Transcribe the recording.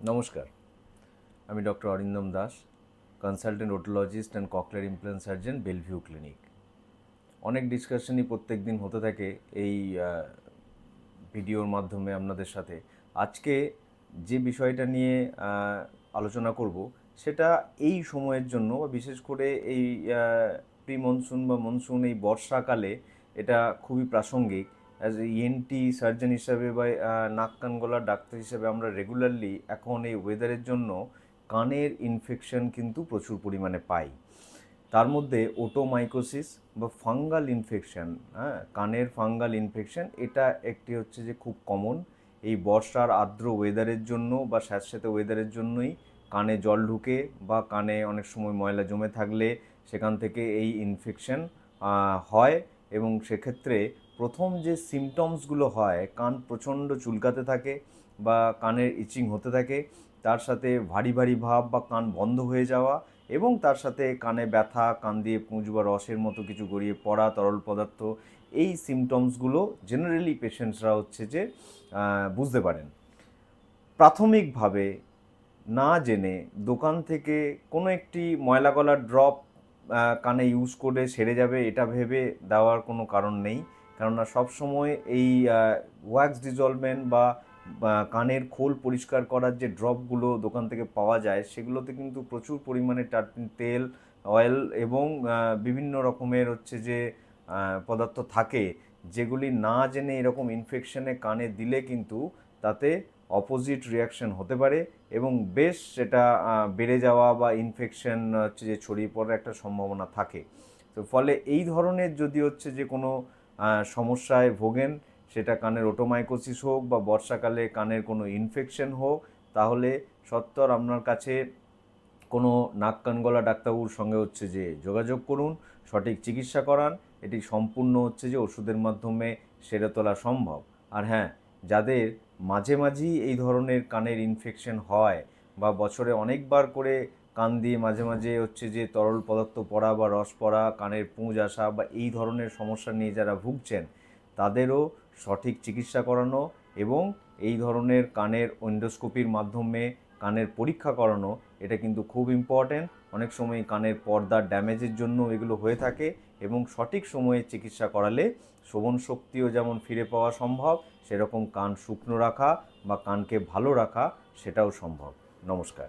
নমস্কার, আমি doctor Arindam Das, consultant otologist and cochlear implant surgeon, Bellevue clinic. অনেক ডিসকাশনই প্রত্যেক দিন হতে থাকে এই ভিডিওর মাধ্যমে আপনাদের সাথে। আজকে যে বিষয়টা নিয়ে আলোচনা করব সেটা এই সময়ের জন্য, বা বিশেষ করে এই প্রি মনসুন বা মনসুন, এই বর্ষাকালে এটা খুবই প্রাসঙ্গিক। অ্যাজ এ ইএনটি সার্জন হিসাবে বা নাক কান গলার ডাক্তার হিসেবে আমরা রেগুলারলি এখন এই ওয়েদারের জন্য কানের ইনফেকশন কিন্তু প্রচুর পরিমাণে পাই। তার মধ্যে ওটোমাইকোসিস বা ফাঙ্গাল ইনফেকশন, কানের ফাঙ্গাল ইনফেকশন, এটা একটি হচ্ছে যে খুব কমন। এই বর্ষার আর্দ্র ওয়েদারের জন্য বা স্যাঁতস্যাঁতে ওয়েদারের জন্যই কানে জল ঢুকে বা কানে অনেক সময় ময়লা জমে থাকলে সেখান থেকে এই ইনফেকশন হয়। এবং সেক্ষেত্রে প্রথম যে সিমটমসগুলো হয়, কান প্রচণ্ড চুলকাতে থাকে বা কানের ইচিং হতে থাকে, তার সাথে ভারী ভারী ভাব বা কান বন্ধ হয়ে যাওয়া, এবং তার সাথে কানে ব্যথা, কান দিয়ে পুঁজ বা রসের মতো কিছু গড়িয়ে পড়া, তরল পদার্থ। এই সিমটমসগুলো জেনারেলি পেশেন্টসরা হচ্ছে যে বুঝতে পারেন। প্রাথমিকভাবে না জেনে দোকান থেকে কোনো একটি ময়লা গলার ড্রপ কানে ইউজ করে সেরে যাবে এটা ভেবে দেওয়ার কোনো কারণ নেই। কেননা সবসময় এই ওয়্যাক্স ডিজলভেন্ট বা কানের খোল পরিষ্কার করার যে ড্রপগুলো দোকান থেকে পাওয়া যায়, সেগুলোতে কিন্তু প্রচুর পরিমাণে তেল, অয়েল এবং বিভিন্ন রকমের হচ্ছে যে পদার্থ থাকে, যেগুলি না জেনে এরকম ইনফেকশনে কানে দিলে কিন্তু তাতে অপোজিট রিয়াকশন হতে পারে এবং বেশ সেটা বেড়ে যাওয়া বা ইনফেকশন হচ্ছে যে ছড়িয়ে পড়ার একটা সম্ভাবনা থাকে। তো ফলে এই ধরনের যদি হচ্ছে যে কোনো সমস্যায় ভোগেন, সেটা কানের ওটোমাইকোসিস হোক বা বর্ষাকালে কানের কোনো ইনফেকশন হোক, তাহলে সত্বর আপনার কাছে কোনো নাক কান গলা ডাক্তারবাবুর সঙ্গে হচ্ছে যে যোগাযোগ করুন, সঠিক চিকিৎসা করান। এটি সম্পূর্ণ হচ্ছে যে ওষুধের মাধ্যমে সেরে তোলা সম্ভব। আর হ্যাঁ, যাদের মাঝে মাঝেই এই ধরনের কানের ইনফেকশন হয় বা বছরে অনেকবার করে কান দিয়ে মাঝে মাঝে হচ্ছে যে তরল পদার্থ পড়া বা রস পড়া, কানের পুঁজ আসা বা এই ধরনের সমস্যা নিয়ে যারা ভুগছেন, তাদেরও সঠিক চিকিৎসা করানো এবং এই ধরনের কানের এন্ডোস্কোপির মাধ্যমে কানের পরীক্ষা করানো, এটা কিন্তু খুব ইম্পর্ট্যান্ট। অনেক সময় কানের পর্দার ড্যামেজের জন্য এগুলো হয়ে থাকে এবং সঠিক সময়ে চিকিৎসা করালে শ্রবণ শক্তিও যেমন ফিরে পাওয়া সম্ভব, সেরকম কান শুকনো রাখা বা কানকে ভালো রাখা সেটাও সম্ভব। নমস্কার।